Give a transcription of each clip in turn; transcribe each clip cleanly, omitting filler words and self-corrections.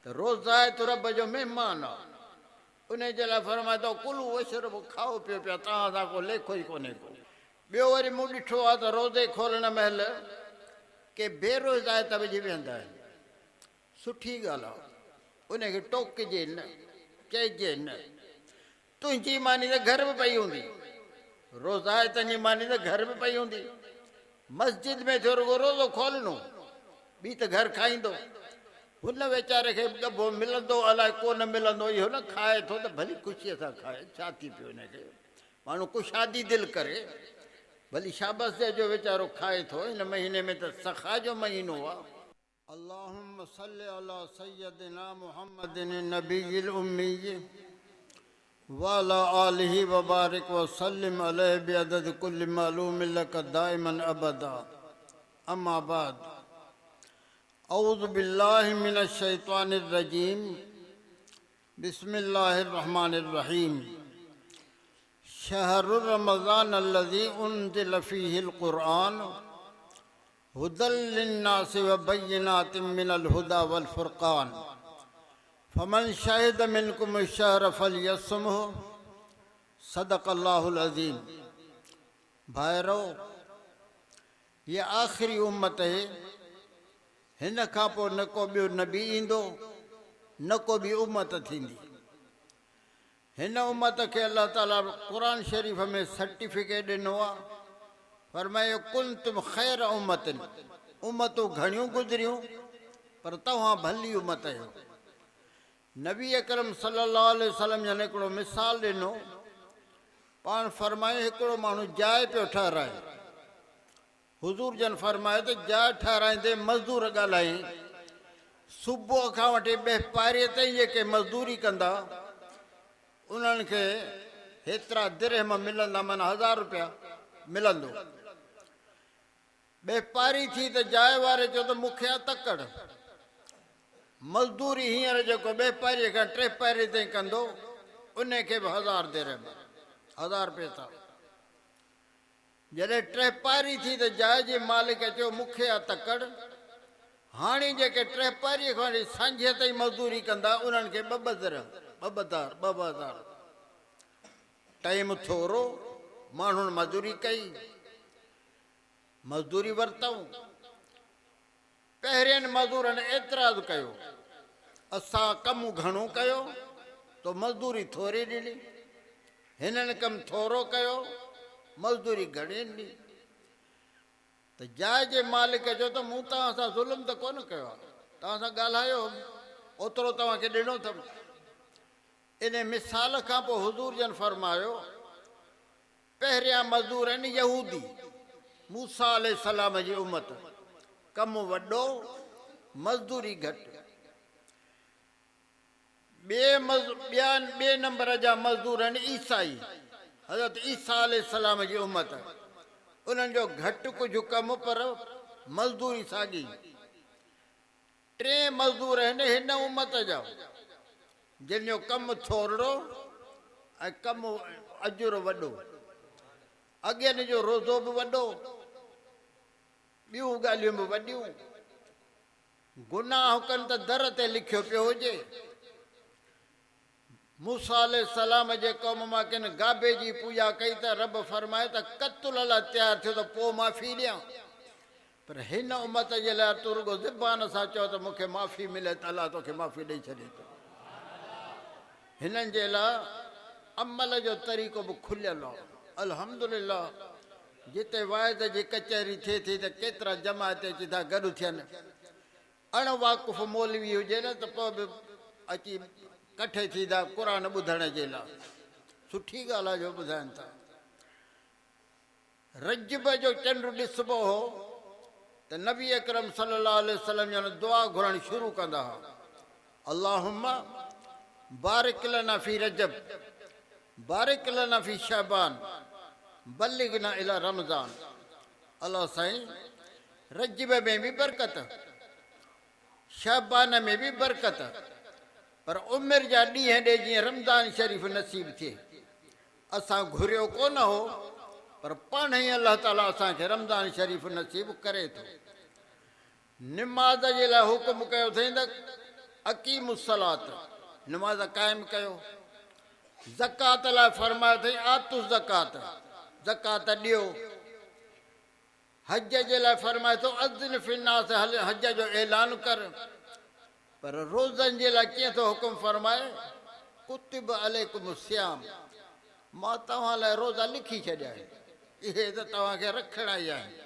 तो रोज़ा है तो रब जो मेहमान आहे उन जे लाइ फरमाए थो कुलू वशरबू खाओ पियो पिया तव्हां सां को लेखो ई कोन्हे को। ॿियो वरी मूं ॾिठो आहे त रोज़े खोलण महिल के बेरोज़ायत विझी वेहंदा आहिनि। सुठी ॻाल्हि आहे, उनखे टोकिजे न, चइजे न। तुंहिंजी मानी त घर में पई हूंदी, रोज़ायतनि जी मानी त घर में पई हूंदी। मस्जिद में थियो रुगो रोज़ो खोलणो, ॿी त घर खाईंदो। हुन वीचारे खे ॾबो मिलंदो अलाए कोन मिलंदो, इहो न खाए थो त भली ख़ुशीअ सां खाए, छा थी पियो हिनखे। माण्हू कुशादी दिलि करे भली शाबस दे जो वीचारो खाए थो। हिन महीने में त सखा जो महीनो आहे। अल्लाहुम्म सल्लि अला सय्यदिना मुहम्मदिन नबील उम्मी व अला आलिहि व बारिक व सल्लिम अलैहि बिअदद कुल्लि मालूम लक दाइमन अबदा। अम्मा बाद, औज़ु बिल्लाहि मिनश शैतानिर रजीम, बिस्मिल्लाहिर रहमानिर रहीम। शहरुर रमज़ान अल्लज़ी उन्ज़िल फ़ीहिल क़ुरआन हुदल लिन्नासि व बय्यिनातिम मिनल हुदा वल फ़ुरक़ान फमन शहिद मिनकुम अश-शहर फ़लयस्मुहु सदक़ल्लाहुल अज़ीम। भाइरो, ये आख़िरी उम्मत है, हिन खां पोइ न को ॿियो नबी ईंदो न को ॿी उम्मत थींदी। हिन उम्मत खे अल्लाह ताला क़ुरान शरीफ़ में सर्टिफिकेट ॾिनो आहे। फरमायो कुंतुम ख़ैर उम्मतिन, उम्मतूं घणियूं गुज़रियूं पर तव्हां भली उम्मत आहियो। नबी अकरम सल्लल्लाहु अलैहि वसल्लम जन हिकिड़ो मिसाल ॾिनो। पाण फरमायो हिकिड़ो माण्हू जाइ पियो ठाराए, हुज़ूर जन फरमायो त जाइ ठाराईंदे मज़दूर ॻाल्हाई। सुबुह खां वठी ॿाहिरि ताईं जेके मज़दूरी कंदा उन्हनि खे हेतिरा दिरहम मिलंदा, माना 1000 रुपया मिलंदो। ॿाहिरि थी त जाइ वारे चयो त मूंखे आहे तकड़, मज़दूरी हींअर जेको ॿाहिरि खां 3 पाइरे ताईं कंदो उनखे बि 1000 दिरहम, 1000 पैसा। जॾहिं 3 पाइरी थी त जाइ जे मालिक चयो मूंखे आहे तकड़। हाणे जेके 3 पाइरीअ खां वठी सांझे ताईं मज़दूरी कंदा उन्हनि खे 2 दिरहम, 2000। टाइम थोरो, माण्हुनि मज़दूरी कई, मज़दूरी वरितऊं। पहिरियनि मज़दूरनि एतिराज़ कयो, असां कमु घणो कयो तो मज़दूरी थोरी ॾिनी। हिननि कमु थोरो कयो, मज़दूरी घणी ॾिनी। त जाइ जे मालिक चयो त मूं तव्हां सां ज़ुल्म त कोन कयो आहे, तव्हां सां ॻाल्हायो, ओतिरो तव्हांखे ॾिनो अथमि। इन मिसाल खां पोइ हुज़ूर जन फरमायो पहिरियां मज़दूर आहिनि यहूदी, मूसा अलैहिस्सलाम जी उम्मत, कमु वॾो मज़दूरी घटि। ॿिए नंबर जा मज़दूर आहिनि ईसाई, हज़रत ईसा अलैहिस्सलाम जी उम्मत, उन्हनि जो घटि कुझु कमु पर मज़दूरी साॻी। 3 मज़दूर आहिनि हिन उम्मत जा जिन जो कमु थोरो ऐं कमु अजुर वॾो। अॻियनि जो रोज़ो बि वॾो, ॿियूं ॻाल्हियूं बि वॾियूं। गुनाह कनि त दर ते लिखियो पियो हुजे। मूसा अलैहिस्सलाम जे क़ौम मां किन गाबे जी पूॼा कई त रब फरमाए त क़त्ल लाइ तयारु थियो त पोइ माफ़ी ॾियां। पर हिन उम्मत जे लाइ तूं रुगो ज़बान सां चओ त मूंखे माफ़ी मिले त अलाह तोखे माफ़ी ॾेई छॾे थो। हिननि जे लाइ अमल जो तरीक़ो बि खुलियल आहे। अल्हम्दुलिल्लाह, जिते वाइद जी कचहरी थिए थी त केतिरा जमायत अची था गॾु थियनि। अण वाक़ुफ़ मौलवी हुजे न त पोइ बि अची कठे थींदा क़ुरान ॿुधण जे लाइ। सुठी ॻाल्हि आहे जो ॿुधाइनि था। रजब जो चंड ॾिसबो हो त नबी अकरम सल्लल्लाहु अलैहि वसल्लम जन दुआ घुरणु शुरू कंदा हुआ। अल्लाहुम्मा बारिक लना फी रजब, बारिक लना फी शाबान, बल्लिगना इला रमज़ान। अल्लाह साईं, रजब में भी बरकत, शाबान में भी बरकत, पर उमिरि जा ॾींहं ॾे जीअं रमज़ान शरीफ़ नसीब थिए। असां घुरियो कोन हो, पर पाण ई अल्लाह ताला असांखे रमज़ान शरीफ़ नसीब करे थो। निमाज़ जे लाइ हुकुम कयो अथई त अकीमुस्सलात, नमाज क़ाइम कयो। ज़कात लाइ फरमायो अथई आतु ज़कात, ज़कात ॾियो। हज जे लाइ फरमाए थो अज़्न फिन्नास, हज जो ऐलान कर। पर रोज़नि जे लाइ कीअं थो हुकुम फरमाए, कुतिब अलैकुम सियाम, मां तव्हां लाइ रोज़ा लिखी छॾिया आहिनि, इहे त तव्हांखे रखणा ई आहिनि।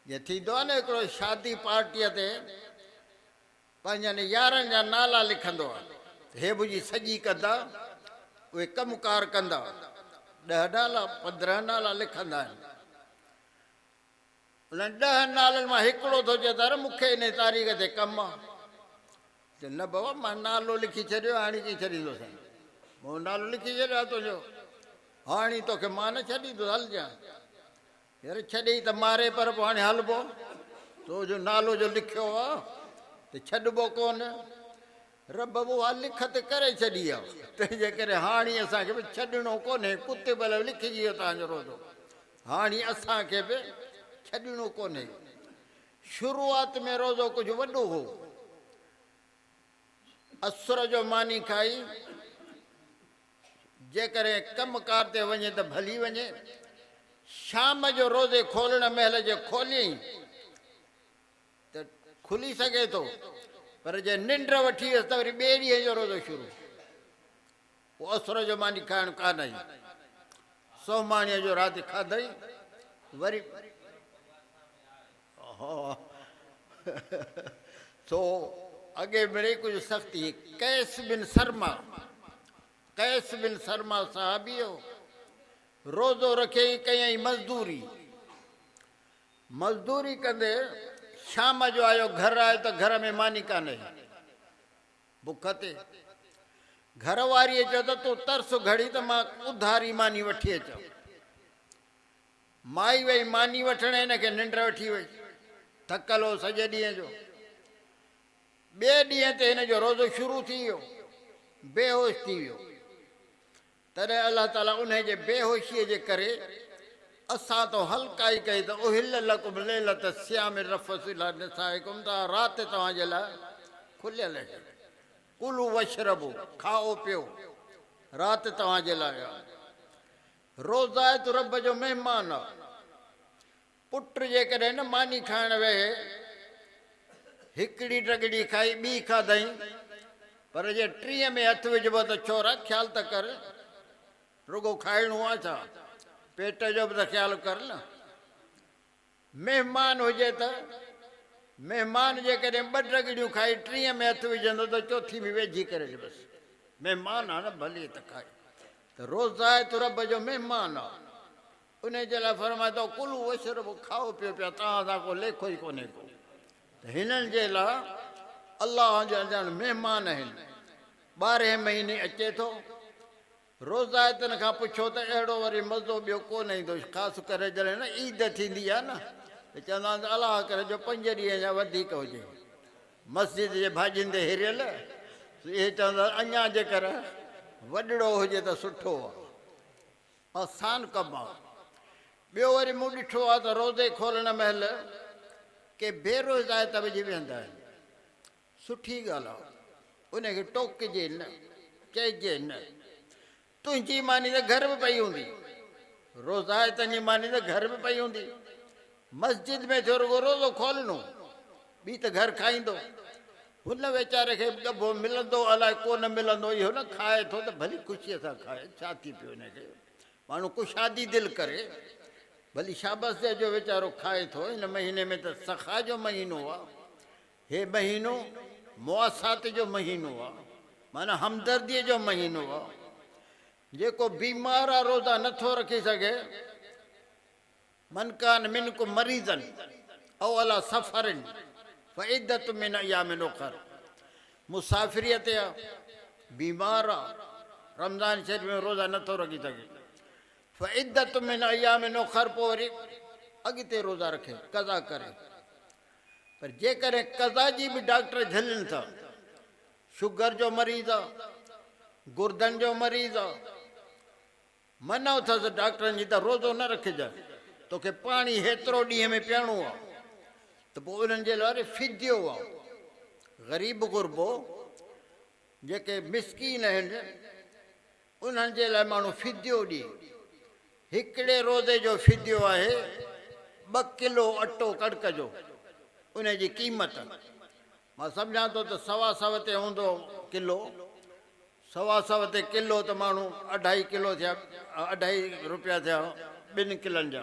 जीअं थींदो आहे न हिकिड़ो शादी पार्टीअ ते पंहिंजनि यारनि जा नाला लिखंदो आहे, हे मुंहिंजी सॼी कंदा, उहे कमुकार कंदा, 10 नाला 15 नाला लिखंदा आहिनि। उन्हनि 10 नालनि मां हिकिड़ो थो चए त मूंखे इन तारीख़ ते कमु आहे। न बाबा मां नालो लिखी छॾियो, हाणे कीअं छॾींदुसि, मूं नालो लिखी छॾियो आहे तुंहिंजो, हाणे तोखे मां न छॾींदुसि, हलजांइ। यार छॾे त मारे, पर पोइ हाणे हलबो, तुंहिंजो नालो जो लिखियो आहे त छॾिबो कोन। रब उहा लिखत करे छॾी आहे, तंहिंजे करे हाणे असांखे बि छॾिणो कोन्हे। कुते भले लिखिजी वियो तव्हांजो रोज़ो, हाणे असांखे बि छॾिणो कोन्हे। शुरूआत में रोज़ो कुझु वॾो हो, असुर जो मानी खाई, जेकॾहिं कमकार ते वञे त भली वञे। शाम जो रोज़े खोलण महिल जे खोलियईं त खुली सघे थो, पर जे निंड वठी वियसि त वरी ॿिए ॾींहं जो रोज़ो शुरू। पोइ असुर जो मानी खाइणु कान आई, सोमाणीअ जो राति खाधई, वरी सो अॻे मिड़े कुझु सख़्ती। कैस बिन शर्मा साहबी हो, रोज़ो रखे कयईं मज़दूरी कंदे शाम जो आयो, घर आयो त घर में मानी कान्हे, बुख ते। घर वारीअ चयो त तूं तरस घड़ी त मां उधारी मानी वठी अचां। माई वई मानी वठण, हिनखे निंड वठी वई, थकल हो सॼे ॾींहं जो। ॿिए ॾींहं ते हिन जो रोज़ो शुरू थी वियो, बेहोश थी वियो। तॾहिं अलाह ताला उन जे बेहोशीअ जे करे असां तो हल्काई कई त उहिल लकुम लैलत सियाम रफ़स इला निसाइकुम, राति तव्हांजे लाइ खुलियल आहे। कुलू वशरबू, खाओ पियो, राति तव्हांजे लाइ आहे। रोज़ा आहे त रब जो महिमान आहे। पुट जेकॾहिं न मानी खाइण वेहे, हिकिड़ी टकड़ी खाई, ॿी खाधई, पर जे 3 में हथु विझबो त छोरा ख़्यालु त कर, रुगो खाइणो आहे छा, पेट जो बि त ख़्यालु कर न। महिमान हुजे त, महिमान जेकॾहिं 2 टकड़ियूं खाई 3 में हथु विझंदो त 4थी में वेझी करे ॾे, बसि महिमान आहे न, भली त खाए। त रोज़ा आहे त रब जो महिमान आहे, उन जे लाइ फरमाए थो कुलू वशरबू, खाओ पियो पिया, तव्हां सां को लेखो ई कोन्हे को। त हिननि जे लाइ अलाह जा ॼण महिमान आहिनि। 12 महीने अचे थो, रोज़ाइतनि खां पुछो त अहिड़ो वरी मज़ो ॿियो कोन ईंदो। ख़ासि करे जॾहिं न ईद थींदी आहे न, त चवंदा आहिनि अलाह करे जो 5 ॾींहं या वधीक हुजे, मस्जिद जे भाॼियुनि ते हिरियल। इहे चवंदा अञा जेकर वॾड़ो हुजे त सुठो आहे, आसान कमु आहे। ॿियो वरी मूं ॾिठो आहे त रोज़े खोलण महिल के बेरोज़ाइत विझी वेंदा आहिनि। सुठी ॻाल्हि आहे, उनखे टोकिजे न, चइजे न। तुंहिंजी मानी त घर में पई हूंदी, रोज़ाइतनि जी मानी त घर में पई हूंदी। मस्जिद में थियो रुगो रोज़ो खोलणो, ॿी त घर खाईंदो। हुन वीचारे खे ॾबो मिलंदो अलाए कोन मिलंदो, इहो न खाए थो त भली ख़ुशीअ सां खाए, छा थी पियो हिनखे। माण्हू कुशादी दिलि करे, भली शाबस जो वीचारो खाए थो। हिन महीने में त सखा जो महीनो आहे, हे महीनो मुआसात जो महीनो आहे, माना हमदर्दीअ जो महीनो आहे। जेको बीमार आहे रोज़ा नथो रखी सघे, मनकान मिनकुम मरीज़न औ अला सफ़रन फ़इद्दत मिन अय्यामिन उख़र, मुसाफ़िरीअ ते आहे, बीमार आहे, रमज़ान शरीफ़ में रोज़ा नथो रखी सघे, फ़इद्दत मिन अय्यामिन उख़र, पोइ वरी अॻिते रोज़ा रखे, कज़ा करे। पर जेकॾहिं कज़ा जी बि डॉक्टर झलनि था, शुगर जो मरीज़ आहे, गुर्दनि जो मरीज़ आहे, मना अथसि डॉक्टरनि जी त रोज़ो न रखिजांइ, तोखे पाणी हेतिरो ॾींहं में पीअणो आहे, त पोइ उन्हनि जे लाइ फिदियो आहे। ग़रीब गुरबो जेके मिसकीन आहिनि उन्हनि जे लाइ माण्हू फिदियो ॾिए। हिकिड़े रोज़े जो फिदियो आहे 2 किलो अटो कणिक जो, उन जी क़ीमत मां सम्झां थो त 125 ते हूंदो किलो, 125 ते किलो त माण्हू 2.5 किलो थिया, 2.5 रुपया थिया 2 किलनि जा।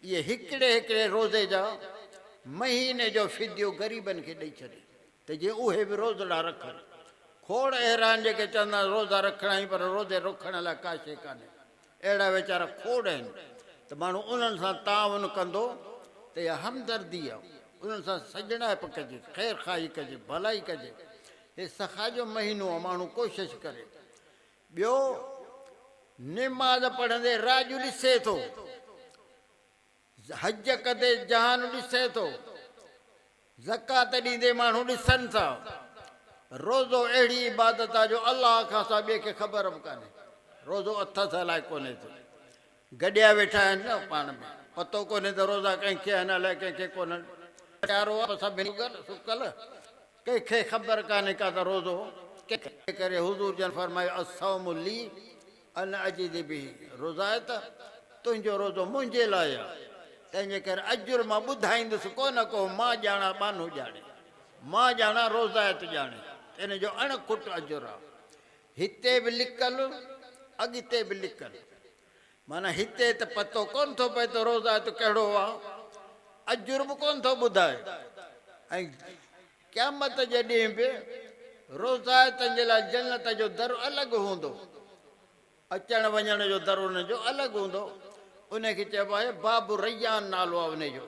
इहे हिकिड़े रोज़े जा महीने जो फिदियो ग़रीबनि खे ॾेई छॾे त जीअं उहे बि रोज़ड़ा रखनि। खोड़ अहिड़ा आहिनि जेके चवंदा आहिनि रोज़ा रखणा आहिनि पर रोज़े रखण लाइ का शइ कान्हे। अहिड़ा वीचारा खोड़ आहिनि त माण्हू उन्हनि सां ताउन कंदो त इहा हमदर्दी आहे, उन्हनि सां सजणाइप कजे, ख़ैर खाई कजे, भलाई कजे। हे सखा जो महीनो आहे, माण्हू कोशिशि करे। ॿियो, निमाज़ पढ़ंदे राॼु ॾिसे थो, हज कंदे जहान ॾिसे थो, ज़कात ॾींदे माण्हू ॾिसनि था। रोज़ो अहिड़ी इबादत आहे जो अलाह खां सवाइ ॿिए खे ख़बर बि कान्हे। रोज़ो अथसि अलाए कोन्हे थो, गॾिया वेठा आहिनि न पाण में, पतो कोन्हे त रोज़ा कंहिंखे आहिनि अलाए कंहिंखे कोन्हनि। प्यारो आहे सभिनी सुकल, कंहिंखे ख़बर कान्हे का त रोज़ो कंहिंखे करे। हुज़ूर जन फरमायो असौमु ली अना अजीद बि, रोज़ा आहे त तुंहिंजो रोज़ो मुंहिंजे लाइ आहे, तंहिंजे करे अजुर मां ॿुधाईंदुसि कोन को, मां ॼाणा बानो ॼाणे, मां ॼाणा रोज़ायत ॼाणे, इन जो अणखुट अजुर आहे। हिते बि लिकल, अॻिते बि लिकल। माना हिते त पतो कोन थो पए त रोज़ायत कहिड़ो आहे, अजुर बि कोन थो ॿुधाए। ऐं क़यामत जे ॾींहुं बि रोज़ायतनि जे लाइ जन्नत जो दर अलॻि हूंदो, अचण वञण जो दर उन जो अलॻि हूंदो। उनखे चइबो आहे बाबु रैयान नालो आहे उनजो।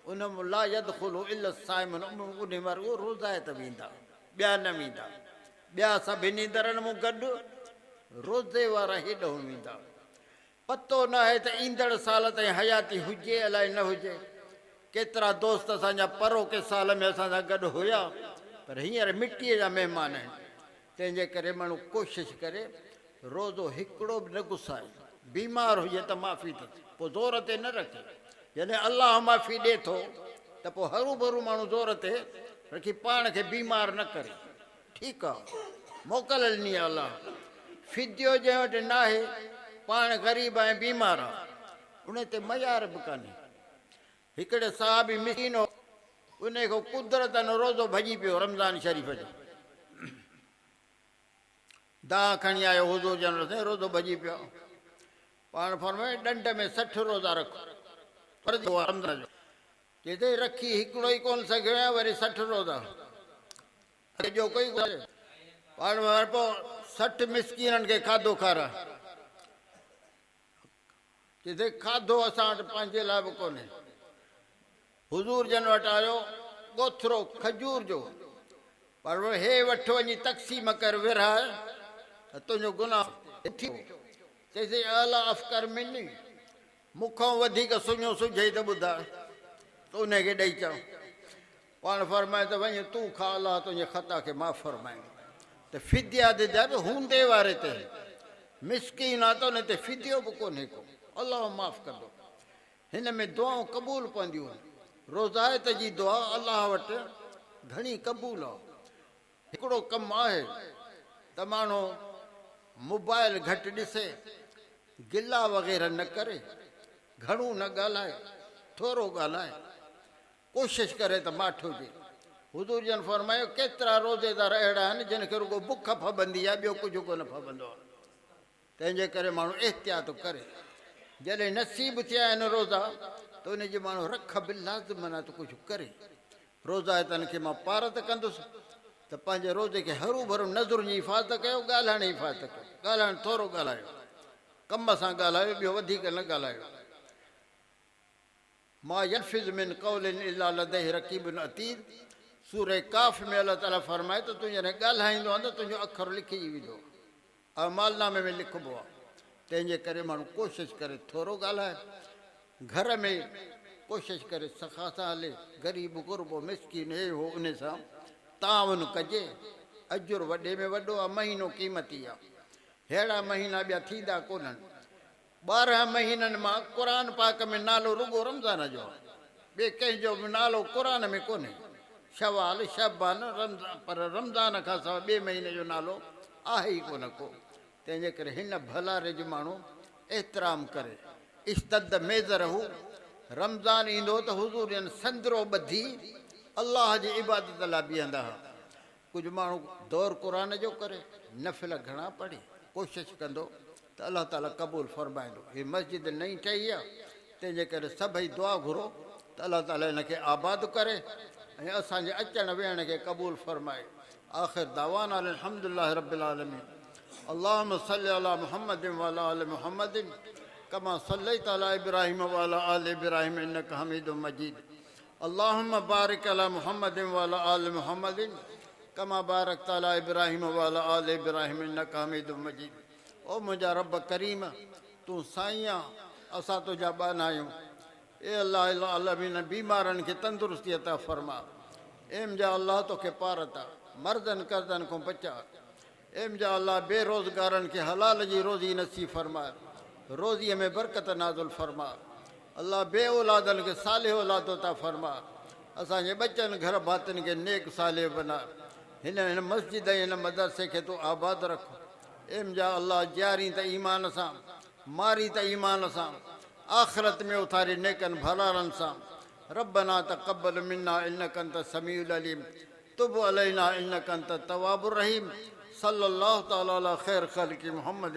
उन ला यदखुलु इल्ला साइमून, उन वार उहो रोज़ायत वेंदा, ॿिया न वेंदा। ॿिया सभिनी दरनि मूं गॾु रोज़े वारा हेॾो वेंदा। पतो न आहे त ईंदड़ साल ताईं हयाती हुजे अलाए न हुजे। केतिरा दोस्त असांजा परोके साल में असां सां गॾु हुया पर हींअर मिटीअ जा महिमान आहिनि। तंहिंजे करे माण्हू कोशिशि करे रोज़ो हिकिड़ो बि न गुसाए। बीमार हुजे त माफ़ी अथसि, पोइ ज़ोर ते न रखे। जॾहिं अलाह माफ़ी ॾिए थो त पोइ हरू भरू माण्हू ज़ोर ते रखी पाण खे बीमार न करे। ठीकु आहे, मोकल ॾिनी आहे अलाह। फिदियो जंहिं वटि न आहे, पाण ग़रीब ऐं बीमार आहे, उन ते मयार बि कान्हे। हिकिड़े साहबी मिसकीन हो, उन खां कुदरतन रोज़ो भॼी पियो रमज़ान शरीफ़ जो। दाह खणी आयो हुज़ूर जन रोज़ो भॼी पियो। पाण फरमाए ॾंड में 60 रोज़ा रखो, रमज़ान जो चए रखी हिकिड़ो ई कोन सघियो, वरी 60 रोज़ा जो कोई पाण पोइ 60 मिसकीननि खे खाधो खाराए। चए खाधो असां वटि पंहिंजे लाइ बि कोन्हे। हुज़ूर जन वटि आयो ॻोथिरो खजूर जो, पर हे वठि वञी तक़सीम कर विरहाए त तुंहिंजो गुनाह थी। चइसि अला अफ़कर मिनी, मूंखां वधीक सुञो सुझे त ॿुधाए, त उनखे ॾेई चओ। पाण फरमाए त वञ तूं खा, अलाह तुंहिंजे ख़ता खे माफ़ फरमाए। त फिदिया ॾिजा बि हूंदे वारे ते, मिसकीन आहे त उन ते फिदियो बि कोन्हे को, अलाह माफ़ कंदो। हिन में दुआऊं क़बूल पवंदियूं आहिनि। रोज़ायत जी दुआ अलाह वटि घणी क़बूल आहे। हिकिड़ो कमु आहे त माण्हू मोबाइल घटि ॾिसे, गिला वग़ैरह न करे, घणो न ॻाल्हाए, थोरो ॻाल्हाए, कोशिशि करे त माठ हुजे। हुज़ूर जन फरमायो केतिरा रोज़ेदार अहिड़ा आहिनि जिन खे रुॻो बुख फबंदी आहे, ॿियो कुझु कोन फबंदो आहे। तंहिंजे करे माण्हू एहतियात करे। जॾहिं नसीब थिया आहिनि रोज़ा त उनजी माण्हू रख बि लाज़िमन त कुझु करे। रोज़ायतनि खे मां पार त कंदुसि त पंहिंजे रोज़े खे हरू भरू नज़रुनि जी हिफ़ाज़त कयो, ॻाल्हाइण जी हिफ़ाज़त कयो। ॻाल्हाइण थोरो ॻाल्हायो, कम सां ॻाल्हायो, ॿियो वधीक न ॻाल्हायो। मां यल्फिज़ मिन क़ौलिन इल्ला लदैहि रक़ीबुन अतीद, सूरह काफ़ में अलाह ताला फरमाए त तूं जॾहिं ॻाल्हाईंदो आहे त तुंहिंजो अखर लिखिजी वेंदो, अमालनामे में लिखिबो आहे। तंहिंजे करे माण्हू कोशिशि करे थोरो ॻाल्हाए, घर में कोशिशि करे सखा सां हले, ग़रीब गुरबो मिसकीन हे हो उन सां ताउन कजे। अजुर वॾे में वॾो आहे, महीनो क़ीमती आहे। अहिड़ा महीना ॿिया थींदा कोन्हनि। 12 महीननि मां क़ुर पाक में नालो रुॻो रमज़ान जो आहे, ॿिए कंहिंजो बि नालो क़ुर में कोन्हे। शवाल शबान रमज़ान, पर रमज़ान खां सवाइ ॿिए महीने जो नालो आहे ई कोन को। तंहिंजे करे हिन भलारे जो माण्हू एतिराम करे। इश्तद मेज़रहू, रमज़ान ईंदो त हुज़ूर जन संदरो ॿधी अलाह जी इबादत लाइ बीहंदा हुआ। कुझु माण्हू दौर क़ुर जो करे, नफ़िल घणा पढ़ी, कोशिशि कंदो त अलाह ताला क़बूल फ़रमाईंदो। हीअ मस्जिद नई ठही आहे, तंहिंजे करे सभई दुआ घुरो त अलाह ताला हिनखे आबाद करे ऐं असांजे अचण वेहण खे क़बूल फ़रमाए। आख़िर दावाना अल्हम्दुलिल्लाह रब्बिल आलमीन। अल्लाहुम्म सल्लि अला मुहम्मद व अला आलि मुहम्मद कमा सल्लैता अला इब्राहीम व अला आलि इब्राहीम इन्नका हमीदुम मजीद। अल्लाहुम्म बारिक अला मुहम्मद व अला आलि मुहम्मद कमा बारकता अला इब्राहीम व अला आलि इब्राहीम इन्नका हमीदुम मजीद। ओ मुंहिंजा रब करीम, तूं साईं आहे, असां तुंहिंजा ॿाना आहियूं। ए अलाह आलमीन, बीमारनि खे तंदुरुस्ती अता फ़रमा। एम जा अलाह तोखे पारता, मर्दनि कर्दनि खां बचा। एम जा अलाह बेरोज़गारनि खे हलाल जी रोज़ी नसीब फ़रमाए, रोज़ीअ में बरकत नाज़ुल फ़रमा। अलाह बे औलादनि खे सालिह औलाद अता फ़रमा। असांजे ॿचनि घर भातियुनि खे नेक सालिह बना। हिन मस्जिद ऐं हिन मदरसे खे तूं आबाद रख। एम जा अलाह ॼारी त ईमान सां, मारी त ईमान सां, आख़िरत में उथारी नेकनि भलारनि सां। रब्बना तक़ब्बल मिन्ना इन्नका अंत समीउल अलीम, तुब अलैना इन्नका अंत तव्वाबुर रहीम। सल्लल्लाहु तआला अला खैर ख़ल्क़ि मुहम्मद।